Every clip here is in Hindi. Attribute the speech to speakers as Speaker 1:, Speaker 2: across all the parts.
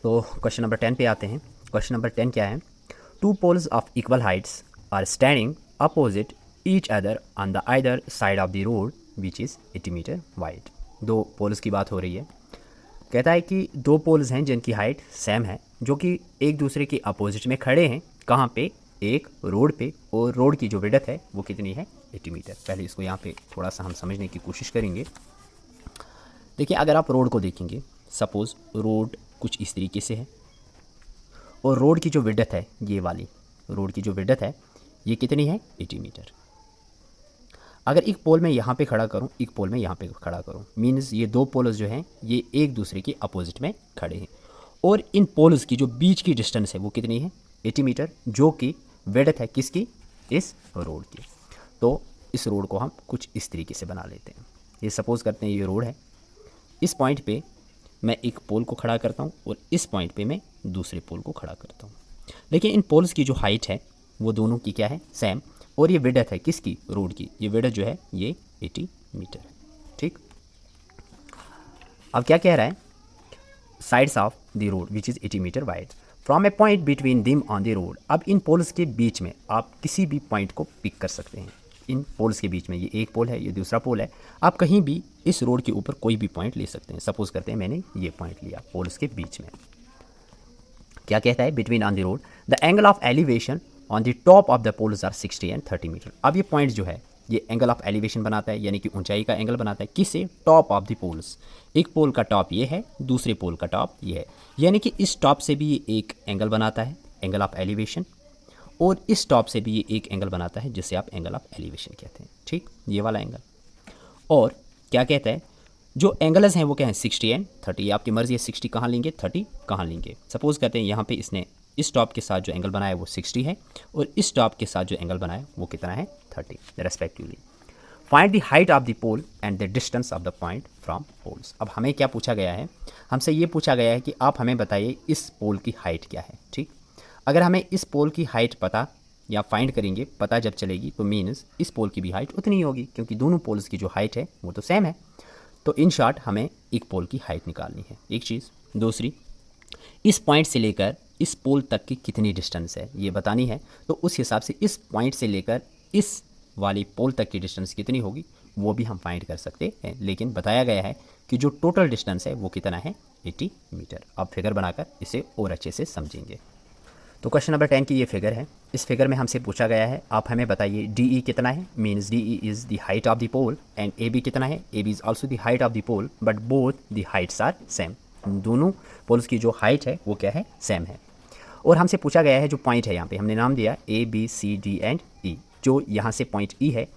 Speaker 1: तो क्वेश्चन नंबर 10 पे आते हैं। क्वेश्चन नंबर 10 क्या है? Two poles of equal heights are standing opposite each other on the either side of the road which is 80 metre wide. दो पोल्स की बात हो रही है। कहता है कि दो पोल्स हैं जिनकी हाइट सेम है, जो कि एक दूसरे के अपोजिट में खड़े हैं। कहाँ पे? एक रोड पे। और रोड की जो विड्थ है वो कितनी है? 80 मीटर। पहले इसको यहाँ पे थोड़ा सा हम समझने की कोशिश करेंगे। देखिए, अगर आप रोड को देखेंगे, सपोज़ रोड कुछ इस तरीके से है और रोड की जो विड्थ है, ये वाली रोड की जो विड्थ है ये कितनी है? 80 मीटर। अगर एक पोल में यहाँ पे खड़ा करूँ, एक पोल में यहाँ पे खड़ा करूँ, मीन्स ये दो पोल्स जो हैं ये एक दूसरे के अपोजिट में खड़े हैं और इन पोल्स की जो बीच की डिस्टेंस है वो कितनी है? 80 मीटर, जो कि विड्थ है किसकी? इस रोड की। तो इस रोड को हम कुछ इस तरीके से बना लेते हैं। ये सपोज़ करते हैं ये रोड है, इस पॉइंट पे मैं एक पोल को खड़ा करता हूँ और इस पॉइंट पे मैं दूसरे पोल को खड़ा करता हूँ। लेकिन इन पोल्स की जो हाइट है वो दोनों की क्या है? सेम। और ये विड्थ है किसकी? रोड की। ये विड्थ जो है ये 80 मीटर है। ठीक। अब क्या कह रहा है? Sides of the road which is 80 metre wide from a point between them on the road. अब इन पोल्स के बीच में आप किसी भी पॉइंट को पिक कर सकते हैं। इन पोल्स के बीच में ये एक पोल है, ये दूसरा पोल है, आप कहीं भी इस रोड के ऊपर कोई भी पॉइंट ले सकते हैं। सपोज करते हैं मैंने ये पॉइंट लिया पोल्स के बीच में। क्या कहता है? Between on the road the angle of elevation on the top of the poles are 60 and 30 metre. अब ये पॉइंट जो है ये एंगल ऑफ एलिवेशन बनाता है, यानी कि ऊंचाई का एंगल बनाता है। किसे? Top of the poles. एक पोल का टॉप ये है, दूसरे पोल का टॉप ये है, यानी कि इस टॉप से भी ये एक एंगल बनाता है, एंगल ऑफ एलिवेशन, और इस टॉप से भी ये एक एंगल बनाता है जिसे आप एंगल ऑफ एलिवेशन कहते हैं। ठीक, ये वाला एंगल। और क्या कहता है? जो एंगल्स हैं वो क्या है? 60 एंड 30। आपकी मर्जी है 60 कहाँ लेंगे, 30 कहाँ लेंगे। सपोज करते हैं यहाँ पे इसने इस टॉप के साथ जो एंगल बनाया वो 60 है और इस टॉप के साथ जो एंगल बनाया वो कितना है? 30 respectively. Find the height of the pole and the distance of the point from poles. अब हमें क्या पूछा गया है? हमसे ये पूछा गया है कि आप हमें बताइए इस पोल की हाइट क्या है। ठीक, अगर हमें इस पोल की हाइट पता या फाइंड करेंगे, पता जब चलेगी, तो मीन्स इस पोल की भी हाइट उतनी ही होगी, क्योंकि दोनों पोल्स की जो हाइट है वो तो सेम है। तो इन शॉर्ट हमें एक पोल की हाइट निकालनी है, एक चीज़। दूसरी, इस पॉइंट से लेकर इस पोल तक की कितनी डिस्टेंस है ये बतानी है। तो उस हिसाब से इस पॉइंट से लेकर इस वाली पोल तक की डिस्टेंस कितनी होगी वो भी हम फाइंड कर सकते हैं। लेकिन बताया गया है कि जो टोटल डिस्टेंस है वो कितना है? 80 मीटर। अब फिगर बनाकर इसे और अच्छे से समझेंगे। तो क्वेश्चन नंबर 10 की ये फिगर है। इस फिगर में हमसे पूछा गया है आप हमें बताइए DE कितना है, means DE is the height of the pole, and AB कितना है, AB is also the height of the pole, but both the heights are same. दोनों पोल्स की जो हाइट है वो क्या है? सेम है। और हमसे पूछा गया है जो पॉइंट है, यहाँ पे हमने नाम दिया ABCD एंड E। जो यहाँ से पॉइंट E है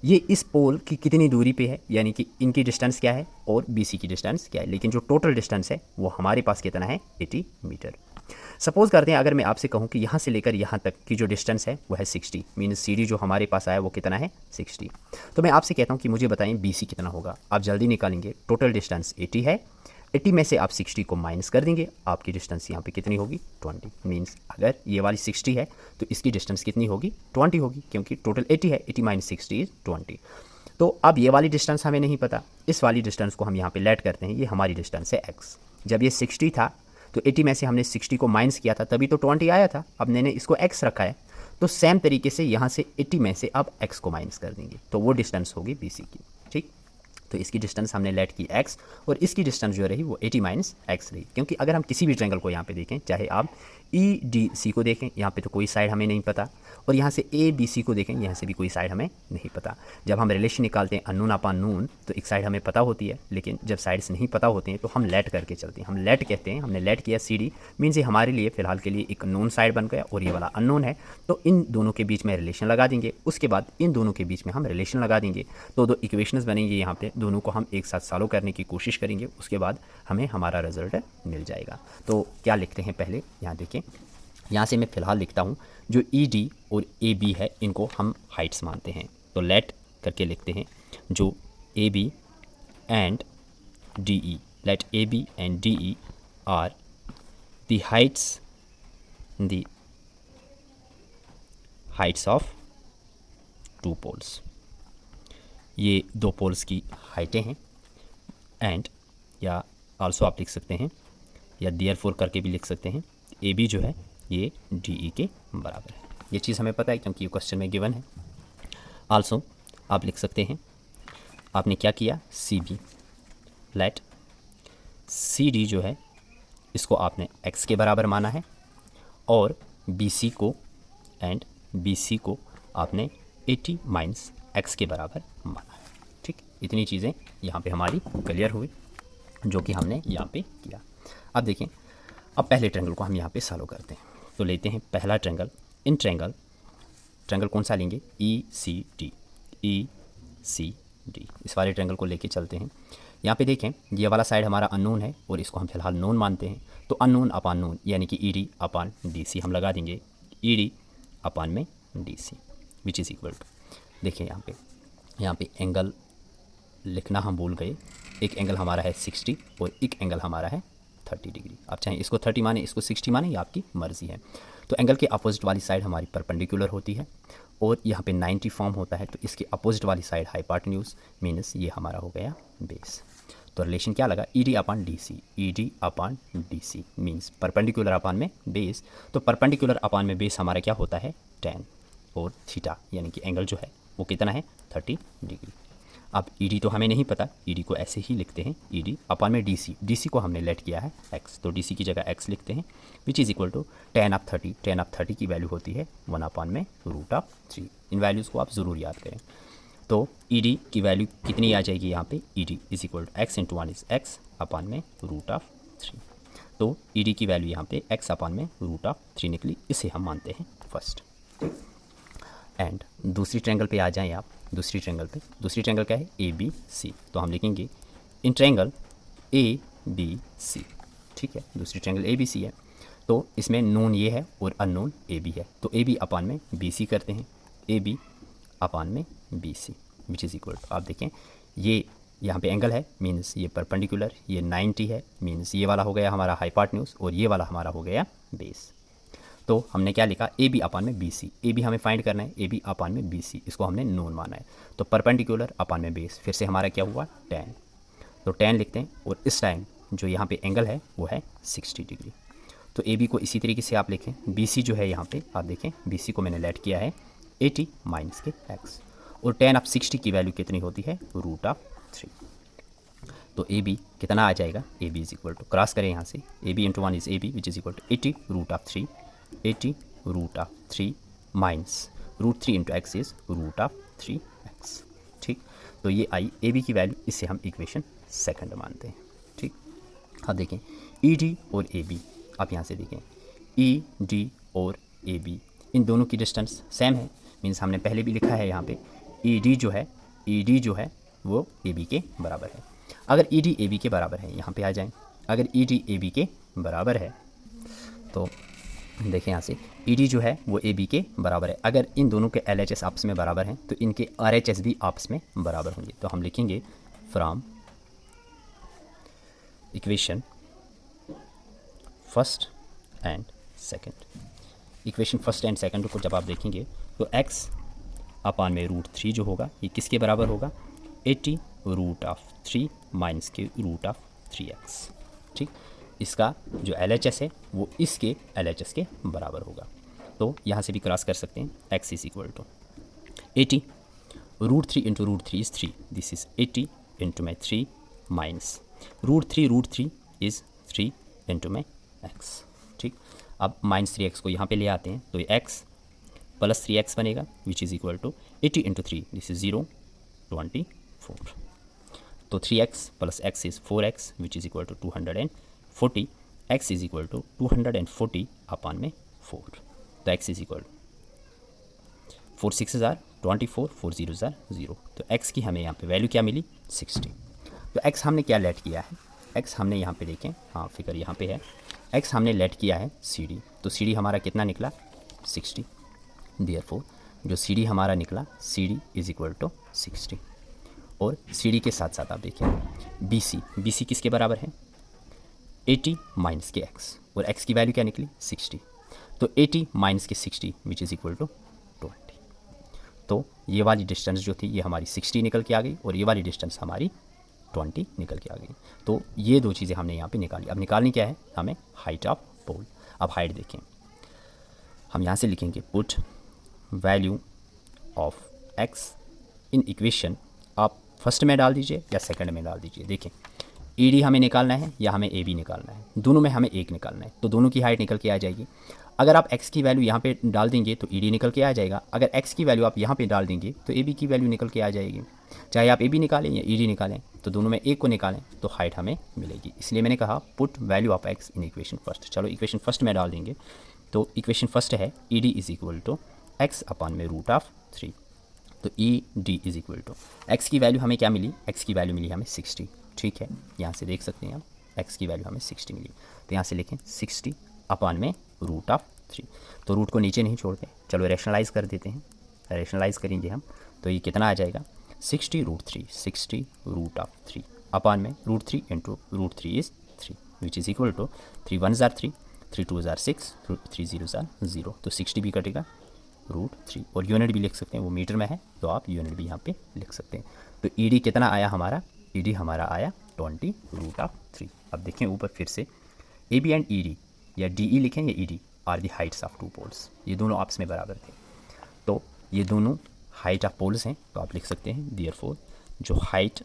Speaker 1: ये इस पोल की कितनी दूरी पे है, यानी कि इनकी डिस्टेंस क्या है और BC की डिस्टेंस क्या है। लेकिन जो टोटल डिस्टेंस है वो हमारे पास कितना है? 80 मीटर। सपोज करते हैं अगर मैं आपसे कहूँ कि यहाँ से लेकर यहाँ तक की जो डिस्टेंस है वो है 60, मीन्स CD जो हमारे पास आया वो कितना है? 60। तो मैं आपसे कहता हूँ कि मुझे बताएं BC कितना होगा। आप जल्दी निकालेंगे। टोटल डिस्टेंस 80 है, 80 में से आप 60 को माइनस कर देंगे, आपकी डिस्टेंस यहाँ पे कितनी होगी? 20। मीन्स अगर ये वाली 60 है तो इसकी डिस्टेंस कितनी होगी? 20 होगी, क्योंकि टोटल 80 है, 80 माइनस 60 इज 20। तो अब ये वाली डिस्टेंस हमें नहीं पता, इस वाली डिस्टेंस को हम यहाँ पे लेट करते हैं, ये हमारी डिस्टेंस है x। जब ये 60 था तो 80 में से हमने 60 को माइनस किया था तभी तो 20 आया था। अब मैंने इसको x रखा है, तो सेम तरीके से यहाँ से 80 में से अब x को माइनस कर देंगे, तो वो डिस्टेंस होगी BC की। ठीक, तो इसकी डिस्टेंस हमने लेट की x और इसकी डिस्टेंस जो रही वो 80 माइनस x रही। क्योंकि अगर हम किसी भी ट्रायंगल को यहाँ पे देखें, चाहे आप EDC को देखें, यहाँ पे तो कोई साइड हमें नहीं पता, और यहाँ से ABC को देखें, यहाँ से भी कोई साइड हमें नहीं पता। जब हम रिलेशन निकालते हैं अननोन अपॉन नोन तो एक साइड हमें पता होती है, लेकिन जब साइड्स नहीं पता होते हैं तो हम लेट करके चलते हैं। हम लेट कहते हैं, हमने लेट किया CD, मीन्स ये हमारे लिए फ़िलहाल के लिए एक नोन साइड बन गया और ये वाला अननोन है। तो इन दोनों के बीच में रिलेशन लगा देंगे, उसके बाद इन दोनों के बीच में हम रिलेशन लगा देंगे, तो दो इक्वेशंस बनेंगे यहाँ पे, दोनों को हम एक साथ सॉल्व करने की कोशिश करेंगे, उसके बाद हमें हमारा रिजल्ट मिल जाएगा। तो क्या लिखते हैं पहले, यहाँ देखें, यहाँ से मैं फ़िलहाल लिखता हूँ जो ED और AB है इनको हम हाइट्स मानते हैं, तो लेट करके लिखते हैं जो AB and DE, let AB and DE are the heights of two poles. ये दो पोल्स की हाइटें हैं, एंड या आल्सो आप लिख सकते हैं या देयरफॉर करके भी लिख सकते हैं, ए बी जो है ये डी ई के बराबर है। ये चीज़ हमें पता है क्योंकि ये क्वेश्चन में गिवन है। आल्सो आप लिख सकते हैं, आपने क्या किया, C B let C D जो है इसको आपने एक्स के बराबर माना है और बी सी को एंड बी सी को आपने 80 माइनस एक्स के बराबर माना है। ठीक, इतनी चीज़ें यहाँ पे हमारी क्लियर हुई जो कि हमने यहाँ पे किया। अब देखें, अब पहले ट्रायंगल को हम यहाँ पे सॉल्व करते हैं। तो लेते हैं पहला ट्रायंगल। इन ट्रायंगल कौन सा लेंगे, ई सी डी, ई सी डी, इस वाले ट्रायंगल को लेके चलते हैं। यहाँ पे देखें, ये वाला साइड हमारा अननोन है और इसको हम फिलहाल नोन मानते हैं। तो अननोन अपान नोन यानी कि ई डी अपान डी सी हम लगा देंगे, ई डी अपान में D C which is equal to, देखिए यहाँ पे एंगल लिखना हम भूल गए। एक एंगल हमारा है 60 और एक एंगल हमारा है 30 डिग्री। आप चाहें इसको 30 माने, इसको 60 माने, ये आपकी मर्ज़ी है। तो एंगल के अपोजिट वाली साइड हमारी परपेंडिकुलर होती है और यहाँ पे 90 फॉर्म होता है। तो इसके अपोजिट वाली साइड हाइपोटेन्यूज मीन्स ये हमारा हो गया बेस। तो रिलेशन क्या लगा, E D upon D C, E D upon D C means perpendicular upon में बेस। तो परपेंडिकुलर अपान में बेस हमारा क्या होता है, 10 और थीटा यानी कि एंगल जो है वो कितना है, 30 डिग्री। अब ई डी तो हमें नहीं पता, ई डी को ऐसे ही लिखते हैं, ई डी अपान में डी सी, डी सी को हमने लेट किया है एक्स, तो डी सी की जगह एक्स लिखते हैं which is equal to tan of 30 की वैल्यू होती है 1 अपान में √3। इन वैल्यूज़ को आप ज़रूर याद करें। तो ई डी की वैल्यू कितनी आ जाएगी यहाँ पे, E D is equal to X into 1 is X upon में √3। तो ई डी की वैल्यू यहाँ पे एक्स अपान में √3 निकली, इसे हम मानते हैं फर्स्ट। एंड दूसरी ट्रायंगल पे आ जाएं आप, दूसरी ट्रायंगल क्या है, ए बी सी। तो हम लिखेंगे in triangle A B C, ठीक है। दूसरी ट्रायंगल ए बी सी है, तो इसमें नोन ये है और अननोन ए बी है। तो ए बी अपान में बी सी करते हैं, ए बी अपान में B C which is equal to, आप देखें ये यहाँ पे एंगल है मीन्स ये परपेंडिकुलर, ये 90 है मीन्स ये वाला हो गया हमारा हाइपोटेन्यूज और ये वाला हमारा हो गया बेस। तो हमने क्या लिखा, ए बी अपान में बी सी, ए बी हमें फाइंड करना है, ए बी अपान में बी सी, इसको हमने नोन माना है। तो परपेंडिकुलर अपान में बेस, फिर से हमारा क्या हुआ 10, तो 10 लिखते हैं और इस टाइम जो यहाँ पे एंगल है वो है 60 डिग्री। तो ए बी को इसी तरीके से आप लिखें, बी सी जो है यहाँ पे आप देखें, बी सी को मैंने लेट किया है 80 माइनस के एक्स और 10 ऑफ 60 की वैल्यू कितनी होती है, √3। तो ए बी कितना आ जाएगा, A B is equal to, cross करें यहाँ से, A B into 1 is A B which is equal to 80 √3, 80 minus √3 into x is √3x। ठीक, तो ये आई ए बी की वैल्यू, इससे हम इक्वेशन सेकंड मानते हैं। ठीक, अब देखें ई डी और ए बी, आप यहाँ से देखें ई डी और ए बी इन दोनों की डिस्टेंस सेम है मीन्स हमने पहले भी लिखा है यहाँ पे ई डी जो है वो ए बी के बराबर है। अगर ई डी ए बी के बराबर है, यहाँ पे आ जाएं, अगर ई डी ए बी के बराबर है तो देखें यहाँ से ई डी जो है वो ए बी के बराबर है। अगर इन दोनों के एल एच एस आपस में बराबर हैं तो इनके आर एच एस भी आपस में बराबर होंगे। तो हम लिखेंगे from equation first and second, equation first and second को जब आप देखेंगे तो x अपान में √3 जो होगा ये किसके बराबर होगा, 80 √3 माइनस के √3x। ठीक, इसका जो LHS है वो इसके LHS के बराबर होगा। तो यहाँ से भी क्रॉस कर सकते हैं, x is equal to 80 √3 into √3 is 3, this is 80 into में 3 माइनस √3 इज़ 3 इंटू में x। ठीक, अब माइनस 3x को यहाँ पे ले आते हैं तो ये x प्लस 3x बनेगा which is equal to 80 into 3 this is 0 24। तो 3x plus x is 4x which is equal to 240, x is equal to 240 upon में 4। तो x इज़ इक्वल 4 6 24, 4 0 0। तो x की हमें यहाँ पे वैल्यू क्या मिली 60। तो x हमने क्या लेट किया है, x हमने यहाँ पे देखें, हाँ फिगर यहाँ पे है, x हमने लेट किया है CD। तो CD हमारा कितना निकला 60, देयरफॉर जो CD हमारा निकला CD इज इक्वल टू 60। और CD के साथ साथ आप देखिए BC किसके बराबर है 80 माइनस के x और x की वैल्यू क्या निकली 60। तो 80 माइनस के 60 विच इज़ इक्वल टू 20। तो ये वाली डिस्टेंस जो थी ये हमारी 60 निकल के आ गई और ये वाली डिस्टेंस हमारी 20 निकल के आ गई। तो ये दो चीज़ें हमने यहाँ पे निकाली। अब निकालनी क्या है हमें, हाइट ऑफ पोल। अब हाइट देखें, हम यहाँ से लिखेंगे put value of x in equation, आप फर्स्ट में डाल दीजिए या सेकंड में डाल दीजिए। देखें ED हमें निकालना है या हमें AB निकालना है, दोनों में हमें एक निकालना है, तो दोनों की हाइट निकल के आ जाएगी। अगर आप x की वैल्यू यहाँ पे डाल देंगे तो ED निकल के आ जाएगा, अगर x की वैल्यू आप यहाँ पे डाल देंगे तो AB की वैल्यू निकल के आ जाएगी। चाहे आप AB निकालें या ED निकालें, तो दोनों में एक को निकालें तो हाइट हमें मिलेगी। इसलिए मैंने कहा put value of x in equation first. चलो इक्वेशन फर्स्ट में डाल देंगे, तो इक्वेशन फर्स्ट है ED is equal to x upon में रूट ऑफ 3। तो ED is equal to x की वैल्यू हमें क्या मिली, x की वैल्यू मिली हमें 60। ठीक है, यहाँ से देख सकते हैं आप x की वैल्यू हमें 60 मिली, तो यहाँ से लिखें 60 अपॉन में रूट ऑफ 3। तो रूट को नीचे नहीं छोड़ते, चलो रैशनलाइज़ कर देते हैं। रैशनलाइज़ करेंगे हम तो ये कितना आ जाएगा, 60 रूट 3, 60 रूट ऑफ 3 अपॉन में root 3 into root 3 is 3 which is equal to 3 1 ज़ार 3, 3 2 ज़ार 6, 3 0 ज़ार 0। तो 60 भी कटेगा रूट 3, और यूनिट भी लिख सकते हैं, वो मीटर में है तो आप यूनिट भी यहाँ पे लिख सकते हैं। तो ED कितना आया हमारा, ED हमारा आया 20 रूट ऑफ 3। अब देखें ऊपर फिर से AB एंड ED, या DE लिखें या ED, are the heights of two poles. ये दोनों आपस में बराबर थे, तो ये दोनों हाइट ऑफ पोल्स हैं, तो आप लिख सकते हैं देयरफॉर जो हाइट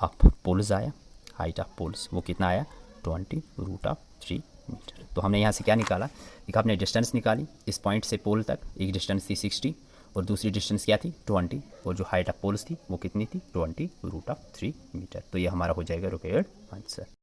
Speaker 1: ऑफ पोल्स आया, हाइट ऑफ पोल्स वो कितना आया 20 रूट ऑफ 3 मीटर। तो हमने यहाँ से क्या निकाला, एक आपने डिस्टेंस निकाली इस पॉइंट से पोल तक, एक डिस्टेंस थी 60 और दूसरी डिस्टेंस क्या थी 20, और जो हाइट ऑफ पोल्स थी वो कितनी थी 20 रूट ऑफ 3 मीटर। तो ये हमारा हो जाएगा रिक्वायर्ड आंसर।